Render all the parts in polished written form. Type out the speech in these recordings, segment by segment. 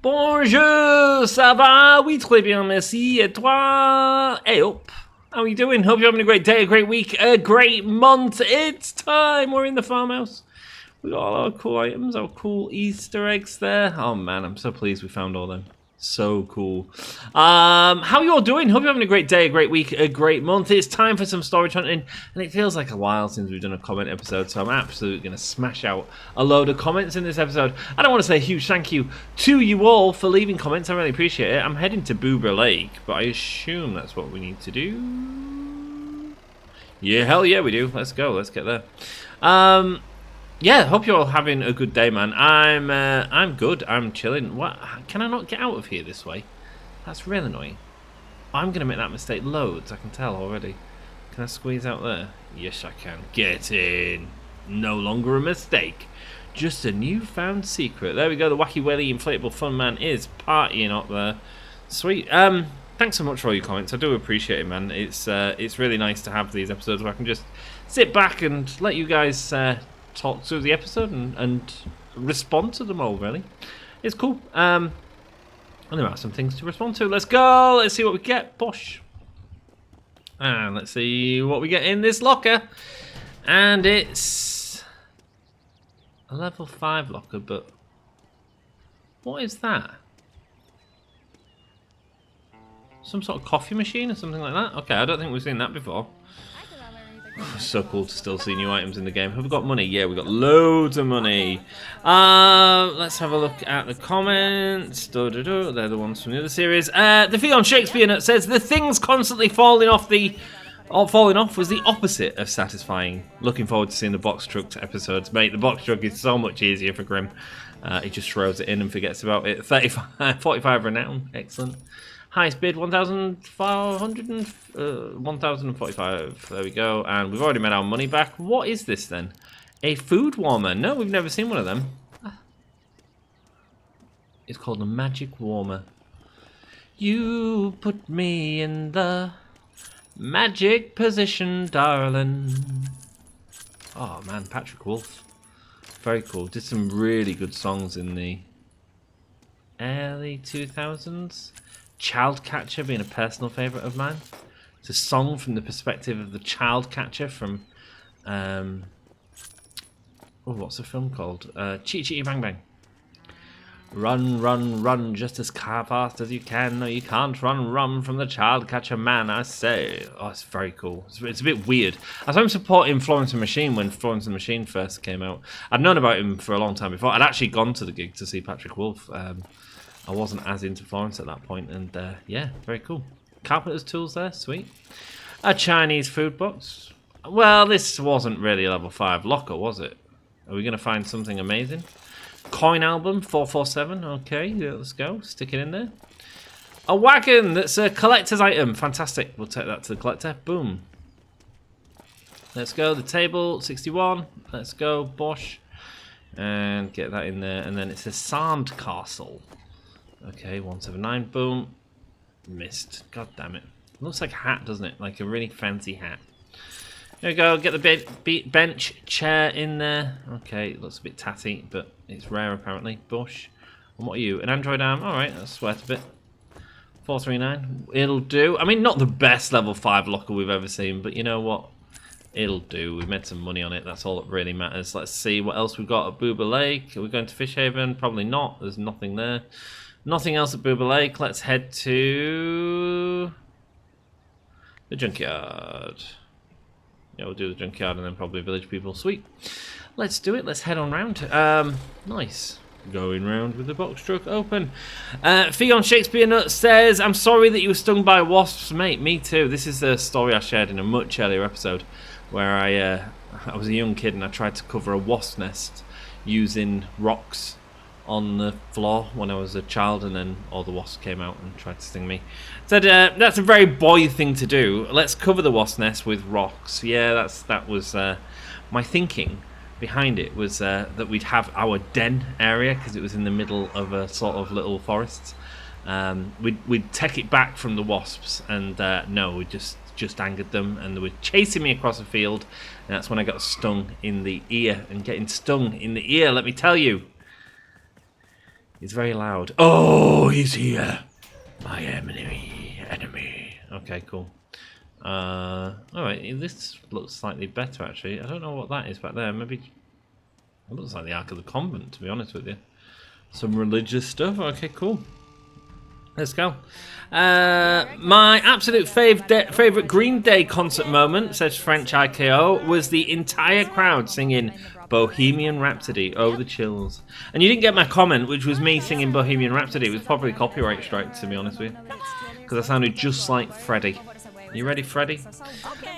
Bonjour, ça va? Oui, très bien, merci. Et toi? Hey up. How are you doing? Hope you're having a great day, a great week, a great month. It's time. We're in the farmhouse. We got all our cool items, our cool Easter eggs there. Oh man, I'm so pleased we found all them. So cool. How are you all doing? Hope you're having a great day, a great week, a great month. It's time for some storage hunting, and it feels like a while since we've done a comment episode, so I'm absolutely going to smash out a load of comments in this episode. I don't want to say a huge thank you to you all for leaving comments. I really appreciate it. I'm heading to Boober Lake, but I assume that's what we need to do. Yeah, hell yeah, we do. Let's go. Let's get there. Yeah, hope you're all having a good day, man. I'm good. I'm chilling. What? Can I not get out of here this way? That's really annoying. I'm going to make that mistake loads, I can tell already. Can I squeeze out there? Yes, I can. Get in. No longer a mistake. Just a newfound secret. There we go. The Wacky Welly Inflatable Fun Man is partying up there. Sweet. Thanks so much for all your comments. I do appreciate it, man. It's really nice to have these episodes where I can just sit back and let you guys talk through the episode and respond to them all, really. It's cool. And there are some things to respond to. Let's go. Let's see what we get. Bosh. And let's see what we get in this locker. And it's a level 5 locker, but what is that? Some sort of coffee machine or something like that? Okay, I don't think we've seen that before. So cool to still see new items in the game. Have we got money? Yeah, we got loads of money. Let's have a look at the comments. They're the ones from the other series. The Theon Shakespeare note says the things constantly falling off was the opposite of satisfying. Looking forward to seeing the box truck episodes, mate. The box truck is so much easier for Grim. He just throws it in and forgets about it. 45 renown, excellent. Highest bid 1,045. There we go. And we've already made our money back. What is this then? A food warmer. No, we've never seen one of them. It's called a magic warmer. You put me in the magic position, darling. Oh man, Patrick Wolf. Very cool. Did some really good songs in the early 2000s. Child Catcher being a personal favourite of mine. It's a song from the perspective of the child catcher from what's the film called? Chitty Chitty Bang Bang. Run, run, run just as fast as you can. No, you can't run from the child catcher man, I say. Oh, it's very cool. It's a bit weird. I saw him supporting Florence and the Machine when Florence and the Machine first came out. I'd known about him for a long time before. I'd actually gone to the gig to see Patrick Wolf. I wasn't as into Florence at that point, and yeah, very cool. Carpenter's tools there, sweet. A Chinese food box. Well, this wasn't really a level 5 locker, was it? Are we going to find something amazing? Coin album, 447, okay, yeah, let's go, stick it in there. A wagon, that's a collector's item, fantastic, we'll take that to the collector, boom. Let's go, the table, 61, let's go, Bosch. And get that in there, and then it's a sand castle. Okay, 179, boom. Missed. God damn it. Looks like a hat, doesn't it? Like a really fancy hat. There we go, get the bench chair in there. Okay, it looks a bit tatty, but it's rare apparently. Bush. And what are you? An Android arm? Alright, that's worth a bit. 439. It'll do. I mean, not the best level 5 locker we've ever seen, but you know what? It'll do. We've made some money on it. That's all that really matters. Let's see what else we've got at Boober Lake. Are we going to Fish Haven? Probably not. There's nothing there. Nothing else at Boober Lake. Let's head to the junkyard. Yeah, we'll do the junkyard and then probably village people. Sweet. Let's do it. Let's head on round. Nice. Going round with the box truck open. Theon Shakespeare Nut says, I'm sorry that you were stung by wasps, mate. Me too. This is a story I shared in a much earlier episode where I was a young kid and I tried to cover a wasp nest using rocks on the floor when I was a child, and then all the wasps came out and tried to sting me. Said that's a very boy thing to do. Let's cover the wasp nest with rocks. Yeah, that was my thinking behind it was that we'd have our den area because it was in the middle of a sort of little forest. We'd take it back from the wasps, and no, we just angered them, and they were chasing me across a field, and that's when I got stung in the ear. And getting stung in the ear, let me tell you, He's very loud. Oh, he's here. My enemy. Okay, cool. Alright, this looks slightly better, actually. I don't know what that is back there. Maybe it looks like the Ark of the Convent, to be honest with you. Some religious stuff. Okay, cool. Let's go. My absolute favourite Green Day concert moment, says French IKO, was the entire crowd singing Bohemian Rhapsody over the chills. And you didn't get my comment, which was me singing Bohemian Rhapsody. It was probably copyright strike, to be honest with you. Because I sounded just like Freddie. You ready, Freddie?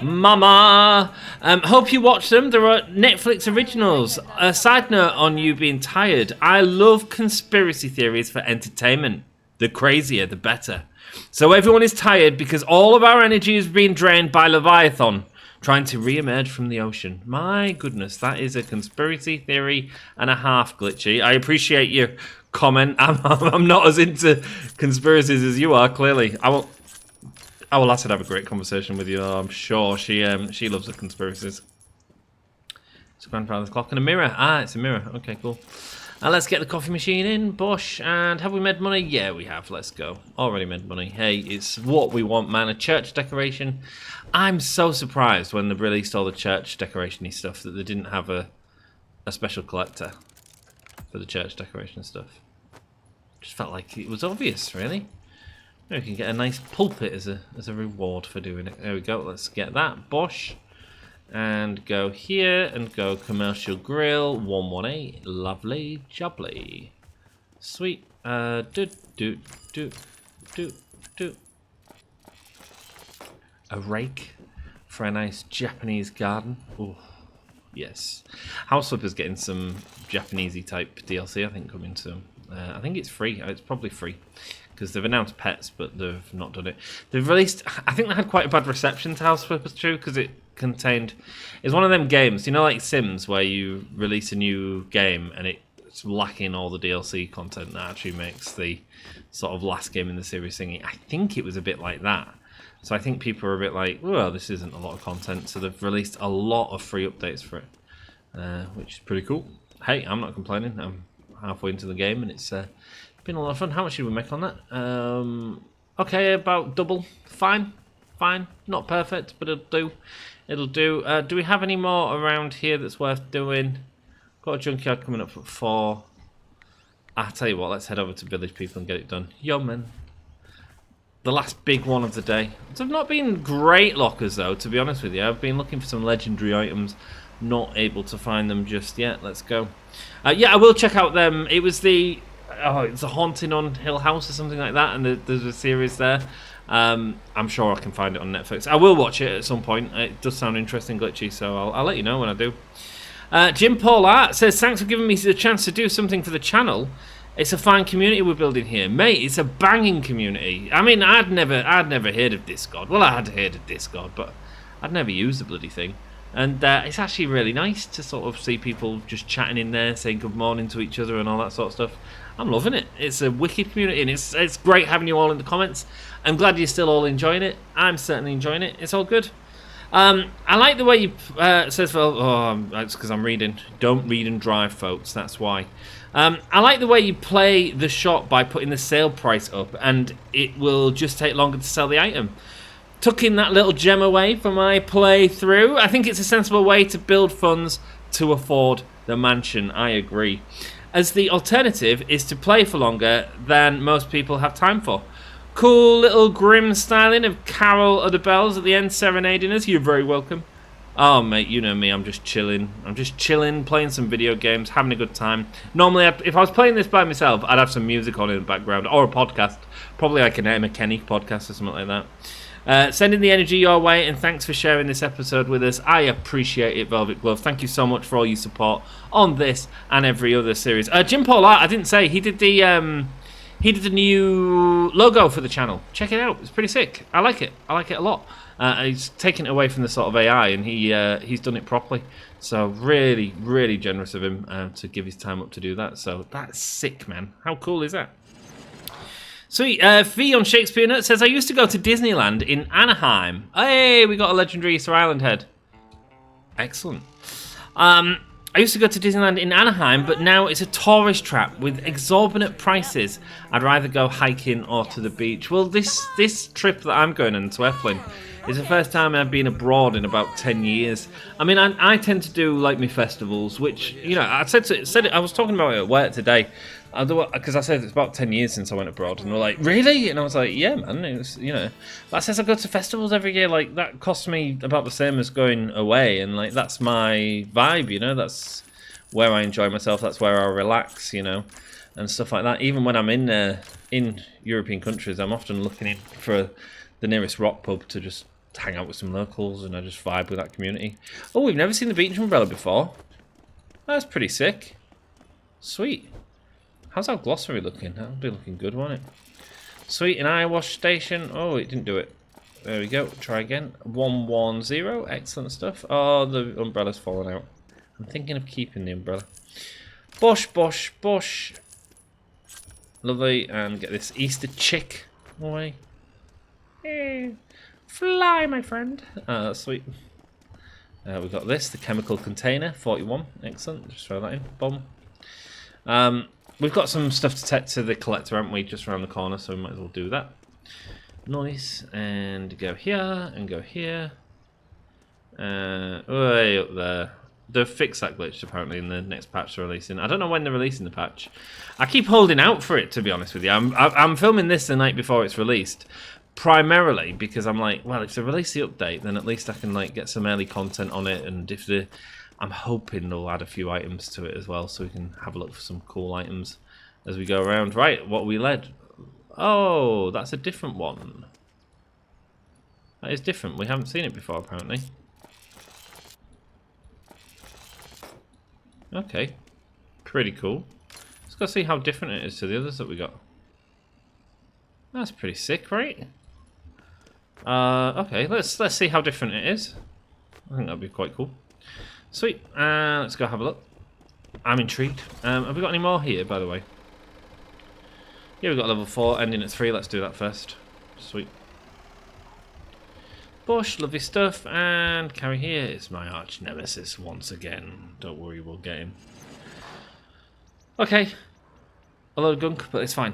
Mama! Hope you watch them. There are Netflix originals. A side note on you being tired. I love conspiracy theories for entertainment. The crazier, the better. So everyone is tired because all of our energy is being drained by Leviathan trying to re-emerge from the ocean. My goodness, that is a conspiracy theory and a half, Glitchy. I appreciate your comment. I'm not as into conspiracies as you are, clearly. Our lass would have a great conversation with you, I'm sure. She loves the conspiracies. It's a grandfather's clock and a mirror. Ah, it's a mirror. Okay, cool. Let's get the coffee machine in, Bush. And have we made money? Yeah, we have. Let's go. Already made money. Hey, it's what we want, man. A church decoration. I'm so surprised when they released all the church decoration-y stuff that they didn't have a special collector for the church decoration stuff. Just felt like it was obvious, really. Maybe we can get a nice pulpit as a reward for doing it. There we go. Let's get that, Bosch. And go here and go commercial grill 118. Lovely jubbly. Sweet. Do. A rake for a nice Japanese garden. Ooh, yes. House Flipper's getting some Japanesey type DLC, I think, coming soon. I think it's free. It's probably free because they've announced pets, but they've not done it. They've released. I think they had quite a bad reception to House Flipper's true because it contained. It's one of them games, you know, like Sims, where you release a new game and it's lacking all the DLC content that actually makes the sort of last game in the series thingy. I think it was a bit like that. So I think people are a bit like, well, this isn't a lot of content. So they've released a lot of free updates for it, which is pretty cool. Hey, I'm not complaining. I'm halfway into the game and it's been a lot of fun. How much did we make on that? Okay, about double. Fine. Not perfect, but it'll do. It'll do. Do we have any more around here that's worth doing? Got a junkyard coming up at 4. I'll tell you what, let's head over to Village People and get it done. Yo, man. The last big one of the day. They've not been great lockers, though, to be honest with you. I've been looking for some legendary items. Not able to find them just yet. Let's go. Yeah, I will check out them. It was the... Oh, it's a Haunting on Hill House or something like that, and there's a series there. I'm sure I can find it on Netflix. I will watch it at some point. It does sound interesting, Glitchy, so I'll let you know when I do. Jim Paul Art says, thanks for giving me the chance to do something for the channel. It's a fine community we're building here. Mate, it's a banging community. I mean, I'd never heard of Discord. Well, I had heard of Discord, but I'd never used the bloody thing. And it's actually really nice to sort of see people just chatting in there, saying good morning to each other and all that sort of stuff. I'm loving it. It's a wicked community, and it's great having you all in the comments. I'm glad you're still all enjoying it. I'm certainly enjoying it. It's all good. I like the way you says, well, it's because I'm reading. Don't read and drive, folks. That's why. I like the way you play the shop by putting the sale price up, and it will just take longer to sell the item. Tucking that little gem away for my playthrough. I think it's a sensible way to build funds to afford the mansion. I agree. As the alternative is to play for longer than most people have time for. Cool little grim styling of Carol of the Bells at the end serenading us. You're very welcome. Oh, mate, you know me. I'm just chilling. Playing some video games, having a good time. Normally, if I was playing this by myself, I'd have some music on in the background or a podcast. Probably like an Emma Kenny podcast or something like that. Sending the energy your way, and thanks for sharing this episode with us. I appreciate it, Velvet Glove. Thank you so much for all your support on this and every other series. Jim Paul Art, I didn't say, he did the new logo for the channel. Check it out. It's pretty sick. I like it. I like it a lot. He's taken it away from the sort of AI, and he's done it properly. So really, really generous of him to give his time up to do that. So that's sick, man. How cool is that? Sweet. V on Shakespeare Nut says, I used to go to Disneyland in Anaheim. Hey, we got a legendary Easter Island head. Excellent. I used to go to Disneyland in Anaheim, but now it's a tourist trap with exorbitant prices. I'd rather go hiking or to the beach. Well, this trip that I'm going on to Efteling is the first time I've been abroad in about 10 years. I mean, I tend to do like my festivals, which, you know, I said it, I was talking about it at work today, because I said it's about 10 years since I went abroad, and they're like, really? And I was like, yeah, man, it was, you know, that says I go to festivals every year, like, that costs me about the same as going away, and like, that's my vibe, you know, that's where I enjoy myself, that's where I relax, you know, and stuff like that. Even when I'm in European countries, I'm often looking in for the nearest rock pub to just hang out with some locals, and I just vibe with that community. Oh, we've never seen the beach umbrella before. That's pretty sick. Sweet. How's our glossary looking? That'll be looking good, won't it? Sweet, an eye wash station. Oh, it didn't do it. There we go. Try again. 110. Excellent stuff. Oh, the umbrella's fallen out. I'm thinking of keeping the umbrella. Bush, bush, bush. Lovely. And get this Easter chick away. Hey, fly, my friend. That's sweet. We've got this, the chemical container, 41. Excellent. Just throw that in. Boom. We've got some stuff to take to the collector, haven't we? Just around the corner, so we might as well do that. Nice. And go here, and go here. Way up there. They'll fix that glitch, apparently, in the next patch they're releasing. I don't know when they're releasing the patch. I keep holding out for it, to be honest with you. I'm filming this the night before it's released. Primarily because I'm like, well, if they release the update, then at least I can like get some early content on it, and if they, I'm hoping they'll add a few items to it as well, so we can have a look for some cool items as we go around. Right, what we led? Oh, that's a different one. That is different. We haven't seen it before, apparently. Okay, pretty cool. Let's go see how different it is to the others that we got. That's pretty sick, right? Okay, let's see how different it is. I think that'd be quite cool. Sweet. Let's go have a look. I'm intrigued. Have we got any more here, by the way? Yeah, we've got level 4, ending at 3. Let's do that first. Sweet. Bush, lovely stuff. And carry here is my arch nemesis once again. Don't worry, we'll get him. Okay. A lot of gunk, but it's fine.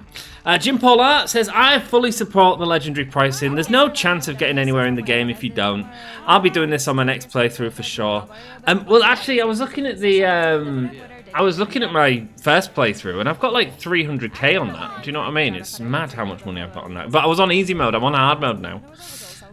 Jim Pollard says, I fully support the legendary pricing. There's no chance of getting anywhere in the game if you don't. I'll be doing this on my next playthrough for sure. Well, actually, I was looking at the... I was looking at my first playthrough, and I've got like 300k on that. Do you know what I mean? It's mad how much money I've got on that. But I was on easy mode. I'm on hard mode now.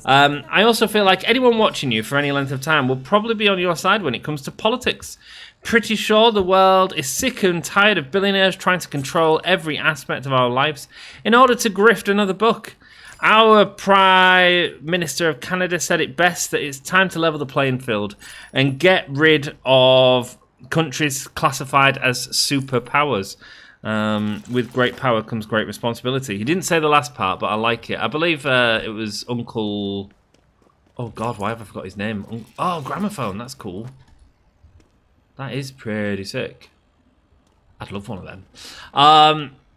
I also feel like anyone watching you for any length of time will probably be on your side when it comes to politics. Pretty sure the world is sick and tired of billionaires trying to control every aspect of our lives in order to grift another buck. Our Prime Minister of Canada said it best that it's time to level the playing field and get rid of countries classified as superpowers. With great power comes great responsibility. He didn't say the last part, but I like it. I believe it was Uncle... Oh, God, why have I forgot his name? Oh, Gramophone, that's cool. That is pretty sick. I'd love one of them.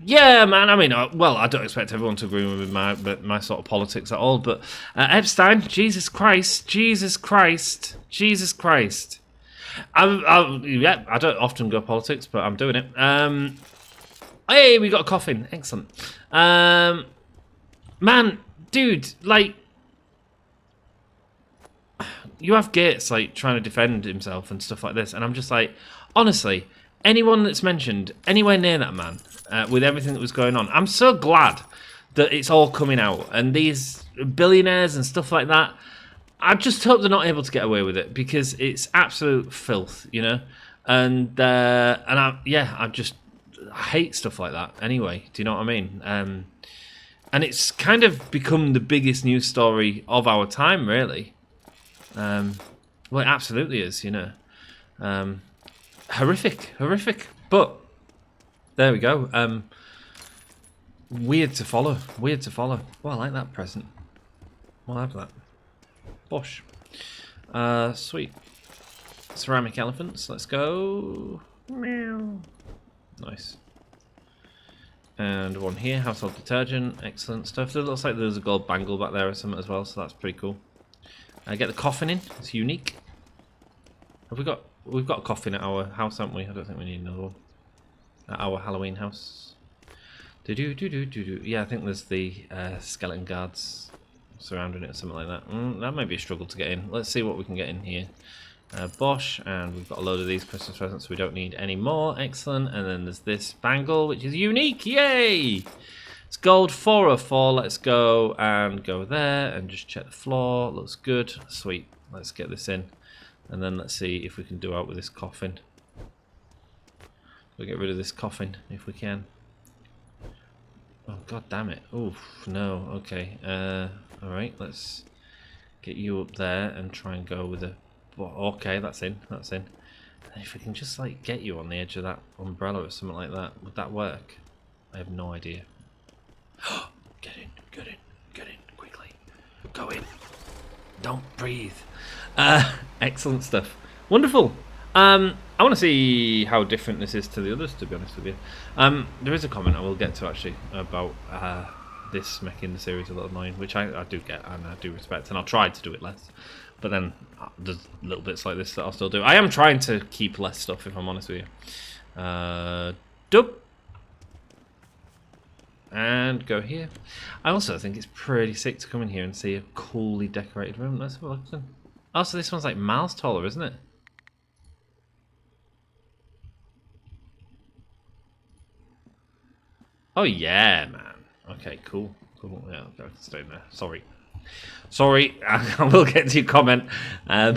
Yeah, man, I mean, well, I don't expect everyone to agree with my sort of politics at all, but Epstein, Jesus Christ, Jesus Christ, Jesus Christ. Yeah, I don't often go politics, but I'm doing it. Hey, we got a coffin. Excellent. Man, dude, like, you have Gates, like, trying to defend himself and stuff like this, and I'm just like, honestly, anyone that's mentioned anywhere near that man, with everything that was going on, I'm so glad that it's all coming out, and these billionaires and stuff like that, I just hope they're not able to get away with it, because it's absolute filth, you know, and I hate stuff like that anyway, do you know what I mean? And it's kind of become the biggest news story of our time, really. Well, it absolutely is, you know. Horrific, but there we go. Weird to follow. Well, I like that present. We'll have that. Bosh. Sweet. Ceramic elephants, let's go. Meow. Nice. And one here, household detergent, excellent stuff. It looks like there's a gold bangle back there or something as well, so that's pretty cool. Get the coffin in, it's unique. Have we got we've got a coffin at our house, haven't we? I don't think we need another one at our Halloween house. Yeah, I think there's the skeleton guards surrounding it or something like that. That might be a struggle to get in. Let's see what we can get in here. Bosh, and we've got a load of these Christmas presents, so we don't need any more. Excellent. And then there's this bangle, which is unique. Yay! It's gold 404. Let's go and go there and just check the floor. Looks good. Sweet. Let's get this in. And then let's see if we can do out with this coffin. We'll get rid of this coffin if we can. Oh, god damn it. Oof, no. Okay. Alright, let's get you up there and try and go with a... Okay, that's in. That's in. And if we can just, like, get you on the edge of that umbrella or something like that, would that work? I have no idea. Get in, get in, get in, quickly. Go in. Don't breathe. Excellent stuff. Wonderful. I want to see how different this is to the others, to be honest with you. There is a comment I will get to, actually, about this making the series a little annoying, which I do get and I do respect, and I'll try to do it less. But then there's little bits like this that I'll still do. I am trying to keep less stuff, if I'm honest with you. Dub. And go here. I also think it's pretty sick to come in here and see a coolly decorated room. Let's have a look then. Oh, so this one's like miles taller, isn't it? Oh yeah, man. Okay, cool. Cool. Yeah, I can stay in there. Sorry, I will get to your comment. I'm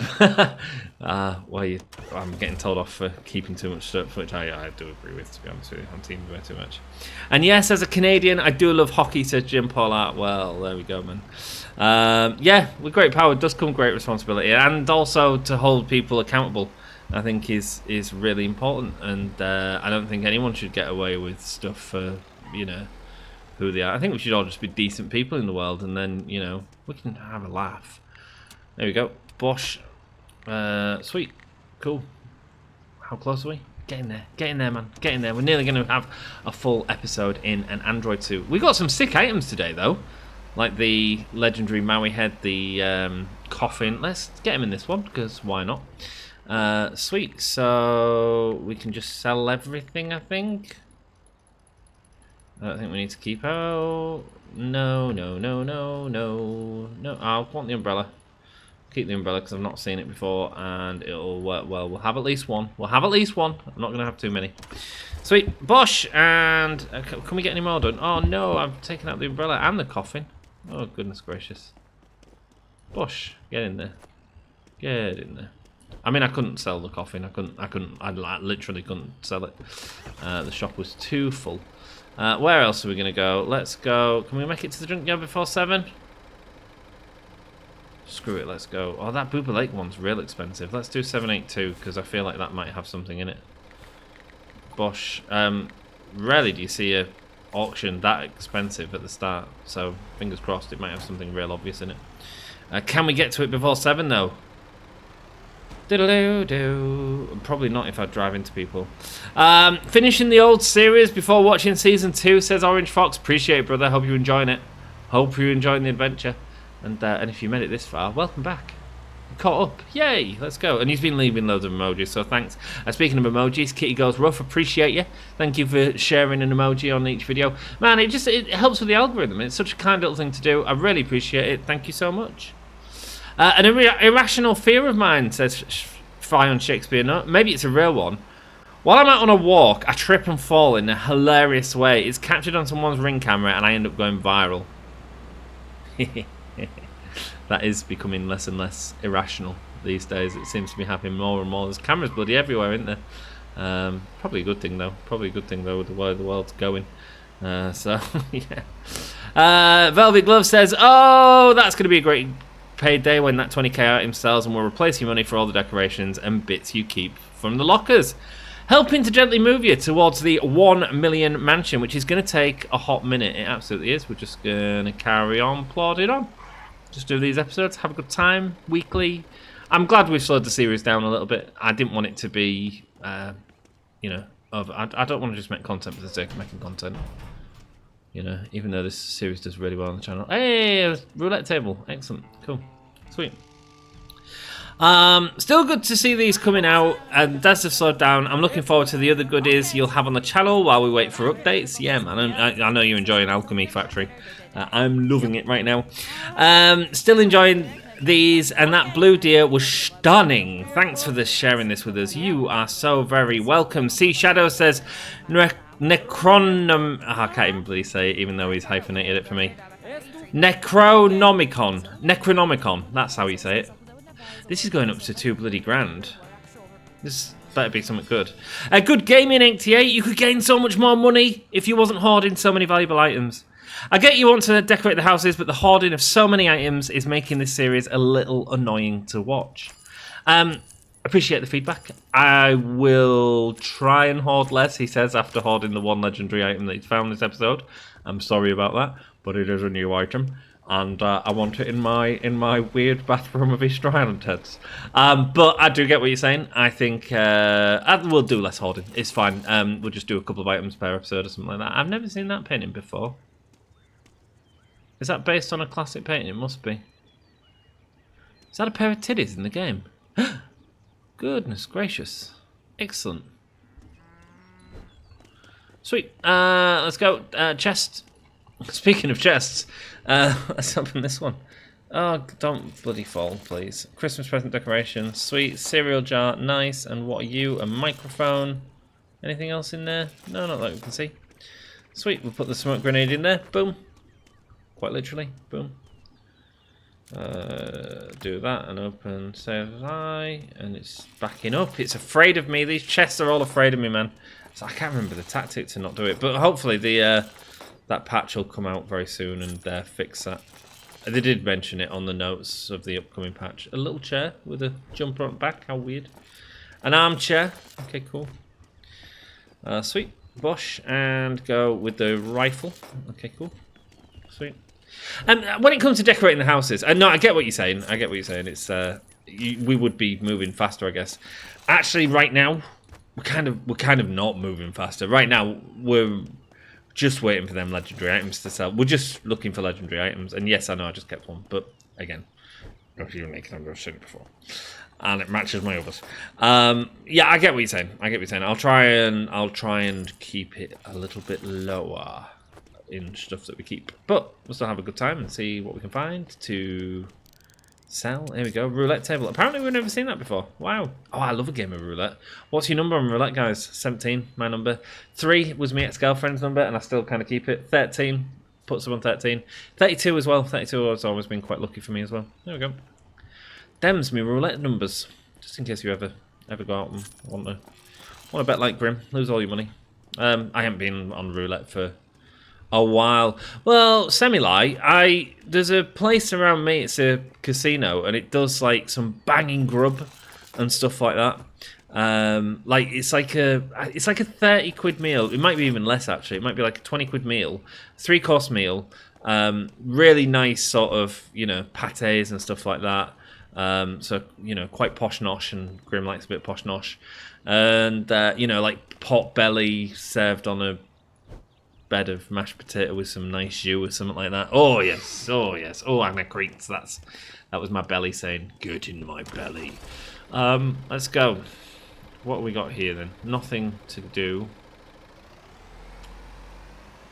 getting told off for keeping too much stuff, which I do agree with, to be honest with you. I'm teaming way too much. And yes, as a Canadian, I do love hockey, says Jim Pollard. Well, there we go, man. Yeah, with great power does come great responsibility, and also to hold people accountable, I think is really important. And I don't think anyone should get away with stuff for, you know, who they are. I think we should all just be decent people in the world, and then, you know, we can have a laugh. There we go. Bosh. Sweet. Cool. How close are we? Get in there. Get in there, man. Get in there. We're nearly going to have a full episode in an Android 2. We got some sick items today, though. Like the legendary Maui head, the coffin. Let's get him in this one, because why not? Sweet. So we can just sell everything, I think. I don't think we need to keep out. No. I want the umbrella. Keep the umbrella because I've not seen it before and it'll work well. We'll have at least one. I'm not going to have too many. Sweet. Bosh. And can we get any more done? Oh no, I've taken out the umbrella and the coffin. Oh goodness gracious. Bosh. Get in there. Get in there. I mean, I couldn't sell the coffin. I literally couldn't sell it. The shop was too full. Where else are we going to go? Let's go. Can we make it to the junkyard before 7? Screw it, let's go. Oh, that Booba Lake one's real expensive. Let's do 782, because I feel like that might have something in it. Bosh. Rarely do you see a auction that expensive at the start, so fingers crossed it might have something real obvious in it. Can we get to it before 7, though? Diddle-doo-doo. Probably not if I drive into people. Finishing the old series before watching season 2, says Orange Fox. Appreciate it, brother. Hope you're enjoying it. Hope you're enjoying the adventure. And if you made it this far, welcome back. Caught up. Yay, let's go. And he's been leaving loads of emojis, so thanks. Speaking of emojis, Kitty Goes Rough, appreciate you. Thank you for sharing an emoji on each video. Man, it helps with the algorithm. It's such a kind little thing to do. I really appreciate it. Thank you so much. An irrational fear of mine, says Fry on Shakespeare. No, maybe it's a real one. While I'm out on a walk, I trip and fall in a hilarious way. It's captured on someone's Ring camera and I end up going viral. That is becoming less and less irrational these days. It seems to be happening more and more. There's cameras bloody everywhere, isn't there? Probably a good thing, though. Probably a good thing, though, with the way the world's going. So, yeah. Velvet Glove says, oh, that's going to be a great payday when that 20k item sells and will replace your money for all the decorations and bits you keep from the lockers. Helping to gently move you towards the 1 million mansion, which is going to take a hot minute. It absolutely is. We're just going to carry on plodding on. Just do these episodes, have a good time, weekly. I'm glad we've slowed the series down a little bit. I didn't want it to be, you know, I don't want to just make content for the sake of making content. You know, even though this series does really well on the channel. Hey, roulette table. Excellent. Cool. Sweet. Still good to see these coming out, and that's have slowed down. I'm looking forward to the other goodies you'll have on the channel while we wait for updates. Yeah, man, I know you're enjoying Alchemy Factory. I'm loving it right now. Still enjoying these, and that blue deer was stunning. Thanks for sharing this with us. You are so very welcome. Sea Shadow says, Necronom... Oh, I can't even bloody say it, even though he's hyphenated it for me. Necronomicon. That's how you say it. This is going up to £2 bloody grand. This better be something good. A good gaming 88. You could gain so much more money if you wasn't hoarding so many valuable items. I get you want to decorate the houses, but the hoarding of so many items is making this series a little annoying to watch. Appreciate the feedback. I will try and hoard less, he says, after hoarding the one legendary item that he's found this episode. I'm sorry about that, but it is a new item. And I want it in my weird bathroom of Easter Island heads. But I do get what you're saying. I think we'll do less hoarding. It's fine. We'll just do a couple of items per episode or something like that. I've never seen that painting before. Is that based on a classic painting? It must be. Is that a pair of titties in the game? Goodness gracious. Excellent. Sweet. Let's go. Chest. Speaking of chests, let's open this one. Oh, don't bloody fall, please. Christmas present decoration. Sweet. Cereal jar. Nice. And what are you? A microphone. Anything else in there? No, not that we can see. Sweet. We'll put the smoke grenade in there. Boom. Quite literally. Boom. Do that and open save as I, and it's backing up. It's afraid of me. These chests are all afraid of me, man. So I can't remember the tactic to not do it, but hopefully the that patch will come out very soon and fix that. They did mention it on the notes of the upcoming patch. A little chair with a jumper on the back. How weird. An armchair. Okay, cool. Sweet. Bush and go with the rifle. Okay, cool. Sweet. And when it comes to decorating the houses, no, I get what you're saying. I get what you're saying. It's we would be moving faster, I guess. Actually, right now, we're kind of not moving faster. Right now, we're just waiting for them legendary items to sell. We're just looking for legendary items. And yes, I know I just kept one, but again, not unique. I've seen it before, and it matches my others. Yeah, I get what you're saying. I get what you're saying. I'll try and keep it a little bit lower in stuff that we keep, but we'll still have a good time and see what we can find to sell. Here we go. Roulette table. Apparently we've never seen that before. Wow. Oh, I love a game of roulette. What's your number on roulette, guys? 17, my number. 3 was my ex-girlfriend's number, and I still kind of keep it. 13, puts them on 13. 32 as well. 32 has always been quite lucky for me as well. There we go. Them's me roulette numbers, just in case you ever go out and want to bet like Grim, lose all your money. I haven't been on roulette for a while. Well, semi-lie. There's a place around me. It's a casino, and it does like some banging grub and stuff like that. Like it's like a 30 quid meal. It might be even less actually. It might be like a 20 quid meal, 3-course meal. Really nice sort of pâtés and stuff like that. So quite posh nosh, and Grim likes a bit posh nosh, and like pot belly served on a bed of mashed potato with some nice jus or something like that. Oh yes, oh yes, oh Anna Creets. That was my belly saying, "Get in my belly." Let's go. What have we got here then? Nothing to do.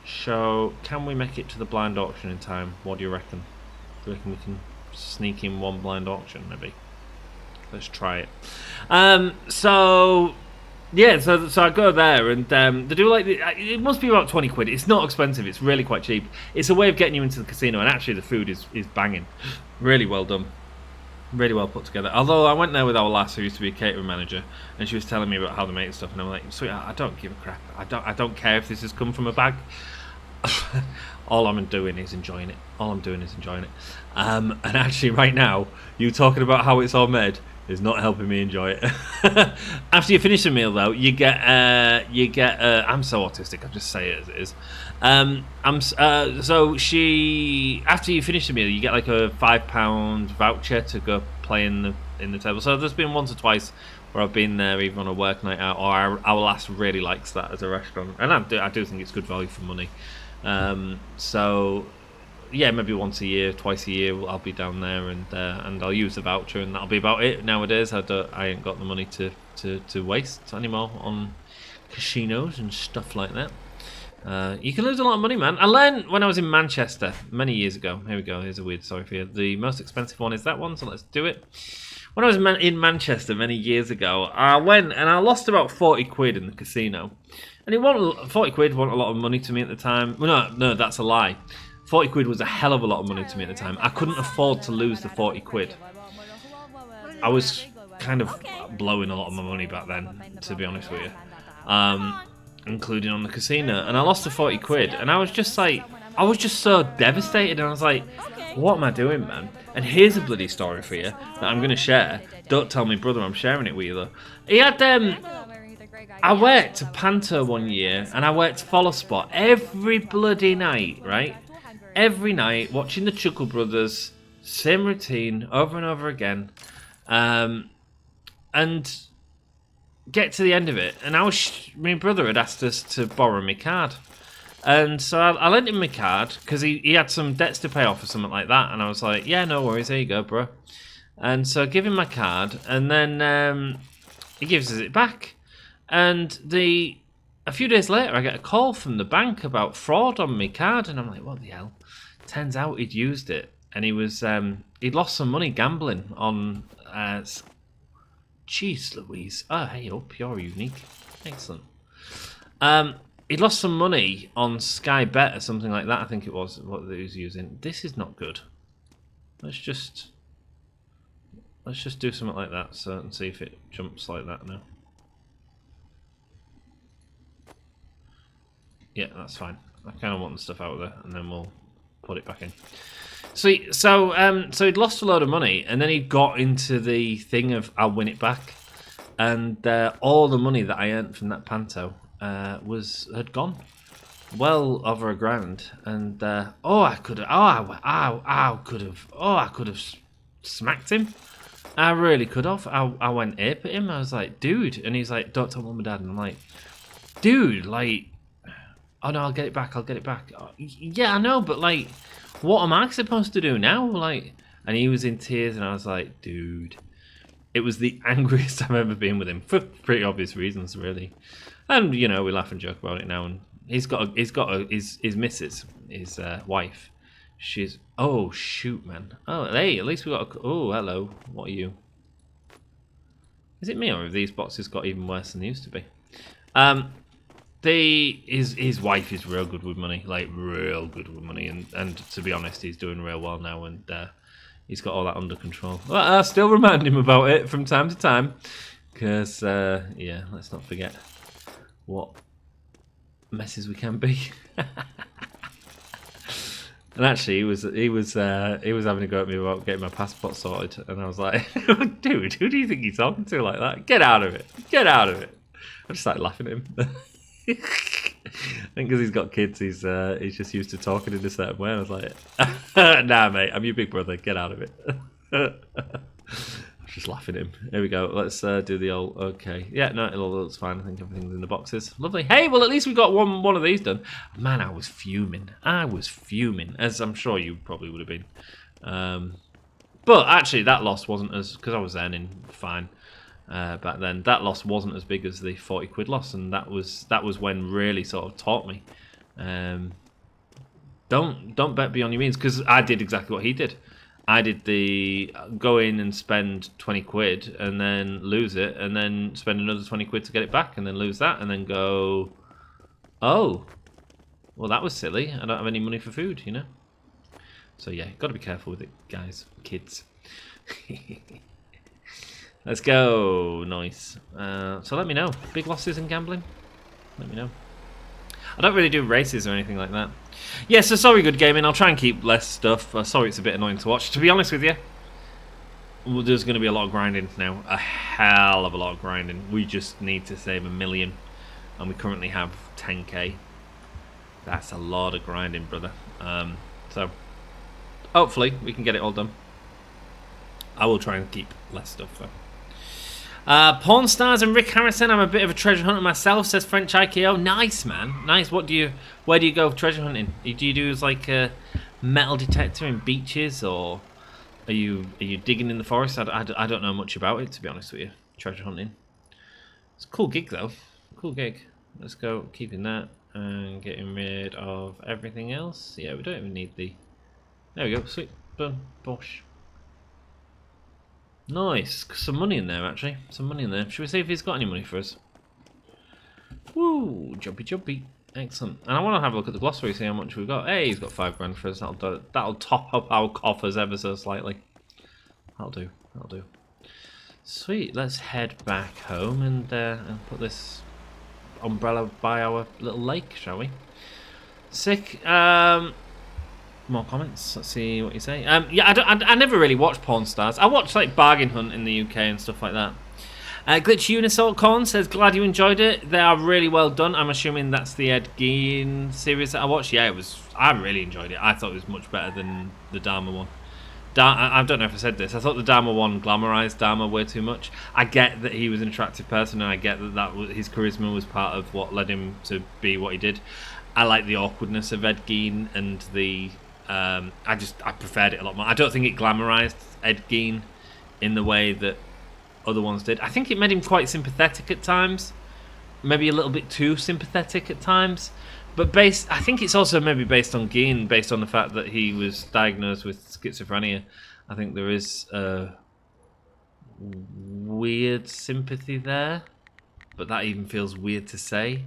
So, can we make it to the blind auction in time? What do you reckon? Do you reckon we can sneak in one blind auction maybe? Let's try it. Yeah, so I go there, and they do like it must be about 20 quid. It's not expensive. It's really quite cheap. It's a way of getting you into the casino, and actually the food is banging. Really well done. Really well put together. Although I went there with our lass who used to be a catering manager, and she was telling me about how they make stuff, and I'm like, sweetheart, I don't give a crap. I don't care if this has come from a bag. All I'm doing is enjoying it. And actually, right now, you talking about how it's all made is not helping me enjoy it. After you finish the meal, though, you get. I'm so autistic. I'll just say it as it is. After you finish the meal, you get like a £5 voucher to go play in the table. So there's been once or twice where I've been there, either on a work night out, or our lass really likes that as a restaurant, and I do think it's good value for money. yeah, maybe once a year, twice a year, I'll be down there and I'll use the voucher, and that'll be about it. Nowadays, I ain't got the money to waste anymore on casinos and stuff like that. You can lose a lot of money, man. I learned when I was in Manchester many years ago. Here we go. Here's a weird story for you. The most expensive one is that one, so let's do it. When I was in Manchester many years ago, I went and I lost about 40 quid in the casino. And 40 quid wasn't a lot of money to me at the time. Well, no, that's a lie. 40 quid was a hell of a lot of money to me at the time. I couldn't afford to lose the 40 quid. I was kind of blowing a lot of my money back then, to be honest with you. Including on the casino, and I lost the 40 quid, and I was just so devastated, and I was like, what am I doing, man? And here's a bloody story for you that I'm going to share. Don't tell my brother I'm sharing it with you, though. He had, I worked a Panto one year, and I worked Follow Spot every bloody night, right? Every night, watching the Chuckle Brothers, same routine, over and over again, and get to the end of it, and my brother had asked us to borrow my card, and so I lent him my card because he had some debts to pay off or something like that, and I was like, yeah, no worries, there you go, bro. And so I give him my card, and then he gives us it back, and a few days later I get a call from the bank about fraud on my card, and I'm like, what the hell? Turns out he'd used it, and he'd lost some money gambling on Jeez Louise. Oh, hey up, you're unique. Excellent. He'd lost some money on Sky Bet or something like that, I think it was, what he was using. This is not good. Let's just do something like that and see if it jumps like that now. Yeah, that's fine. I kind of want the stuff out of there, and then we'll put it back in. So he'd lost a load of money, and then he got into the thing of I'll win it back, and all the money that I earned from that Panto had gone, well over $1,000, and I could have smacked him. I really could have. I went ape at him. I was like, dude, and he's like, don't tell mum and dad, and I'm like, dude, like, oh no, I'll get it back. Oh, yeah, I know, but like, what am I supposed to do now? Like, and he was in tears, and I was like, dude, it was the angriest I've ever been with him for pretty obvious reasons, really. And you know, we laugh and joke about it now. And his missus, his wife. She's shoot, man. Oh, hey, at least we got. Oh, hello. What are you? Is it me, or have these boxes got even worse than they used to be? His wife is real good with money, like real good with money, and to be honest, he's doing real well now, and he's got all that under control. Well, I still remind him about it from time to time, because yeah, let's not forget what messes we can be. And actually, he was having a go at me about getting my passport sorted, and I was like, dude, who do you think you're talking to like that? Get out of it! Get out of it! I just started laughing at him. I think because he's got kids, he's just used to talking in a certain way. I was like, nah, mate, I'm your big brother. Get out of it. I was just laughing at him. Here we go. Let's do the old. Okay, yeah, no, it all looks fine. I think everything's in the boxes. Lovely. Hey, well, at least we got one of these done. Man, I was fuming, as I'm sure you probably would have been. But actually, that loss wasn't because I was earning fine. Back then, that loss wasn't as big as the 40 quid loss, and that was when really sort of taught me, don't bet beyond your means, because I did exactly what he did. I did the go in and spend 20 quid and then lose it, and then spend another 20 quid to get it back, and then lose that, and then go, oh, well, that was silly. I don't have any money for food, you know. So yeah, got to be careful with it, guys, kids. Let's go. Nice. So let me know. Big losses in gambling? Let me know. I don't really do races or anything like that. Yeah, so sorry, Good Gaming. I'll try and keep less stuff. Sorry it's a bit annoying to watch. To be honest with you, there's going to be a lot of grinding now. A hell of a lot of grinding. We just need to save 1 million. And we currently have 10k. That's a lot of grinding, brother. So, hopefully, we can get it all done. I will try and keep less stuff, though. Pawn Stars and Rick Harrison. I'm a bit of a treasure hunter myself, says French IKO. Nice, man. Nice. Where do you go treasure hunting? Do you do like metal detector in beaches, or are you digging in the forest? I don't know much about it, to be honest with you. Treasure hunting. It's a cool gig though. Cool gig. Let's go keeping that and getting rid of everything else. Yeah, we don't even need the. There we go. Sweet. Boom. Bosh. Nice. Some money in there actually. Some money in there. Should we see if he's got any money for us? Woo! Jumpy, jumpy. Excellent. And I want to have a look at the glossary, see how much we've got. Hey, he's got 5 grand for us. That'll top up our coffers ever so slightly. That'll do. That'll do. Sweet. Let's head back home and put this umbrella by our little lake, shall we? Sick. More comments. Let's see what you say. Yeah, I never really watch porn stars. I watch like Bargain Hunt in the UK and stuff like that. Glitch Unisalt Corn says, glad you enjoyed it. They are really well done. I'm assuming that's the Ed Gein series that I watched. Yeah, it was. I really enjoyed it. I thought it was much better than the Dharma one. I don't know if I said this. I thought the Dharma one glamorized Dharma way too much. I get that he was an attractive person, and I get that his charisma was part of what led him to be what he did. I like the awkwardness of Ed Gein and the. I preferred it a lot more. I don't think it glamorized Ed Gein in the way that other ones did. I think it made him quite sympathetic at times, maybe a little bit too sympathetic at times. But I think it's also maybe based on Gein, based on the fact that he was diagnosed with schizophrenia. I think there is a weird sympathy there, but that even feels weird to say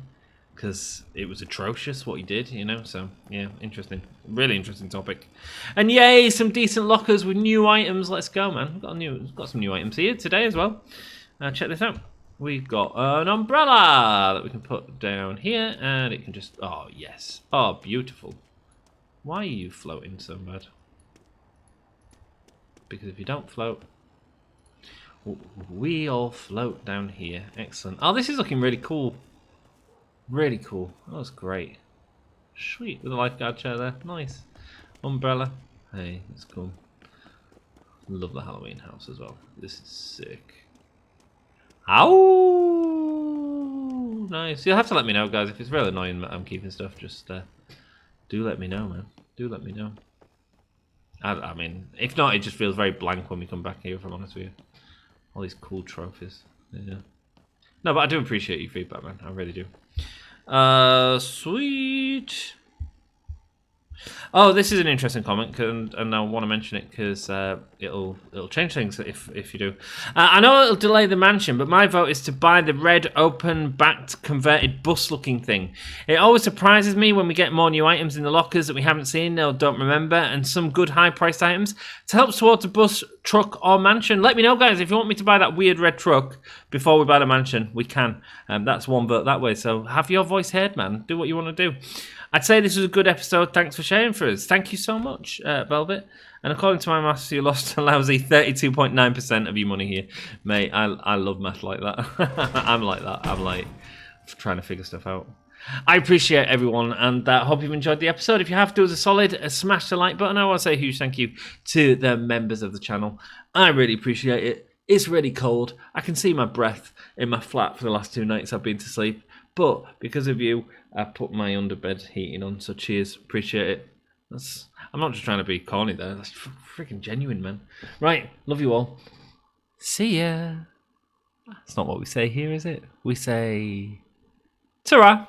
because it was atrocious what he did, you know. So yeah, interesting, really interesting topic. And yay, some decent lockers with new items. Let's go, man. We've got some new items here today as well. Check this out. We've got an umbrella that we can put down here, and it can just. Oh yes, oh beautiful. Why are you floating so bad? Because if you don't float, we all float down here. Excellent. Oh, this is looking really cool. Really cool. That was great. Sweet, with a lifeguard chair there. Nice. Umbrella. Hey, that's cool. Love the Halloween house as well. This is sick. Ow! Nice. You'll have to let me know, guys. If it's really annoying that I'm keeping stuff, just do let me know, man. Do let me know. I mean, if not, it just feels very blank when we come back here, if I'm honest with you. All these cool trophies. Yeah. No, but I do appreciate your feedback, man. I really do. Sweet. Oh, this is an interesting comment, and I want to mention it because it'll change things if you do. I know it'll delay the mansion, but my vote is to buy the red open-backed converted bus-looking thing. It always surprises me when we get more new items in the lockers that we haven't seen or don't remember, and some good high-priced items to help towards a bus, truck, or mansion. Let me know, guys, if you want me to buy that weird red truck before we buy the mansion. We can. That's one vote that way. So have your voice heard, man. Do what you want to do. I'd say this was a good episode. Thanks for sharing for us. Thank you so much, Velvet. And according to my maths, you lost a lousy 32.9% of your money here. Mate, I love math like that. I'm like that. I'm like trying to figure stuff out. I appreciate everyone, and hope you've enjoyed the episode. If you have, do us a solid, smash the like button. I want to say a huge thank you to the members of the channel. I really appreciate it. It's really cold. I can see my breath in my flat for the last 2 nights I've been to sleep. But because of you, I put my underbed heating on, so cheers, appreciate it. I'm not just trying to be corny there, that's freaking genuine, man. Right, love you all. See ya. That's not what we say here, is it? We say, ta-ra.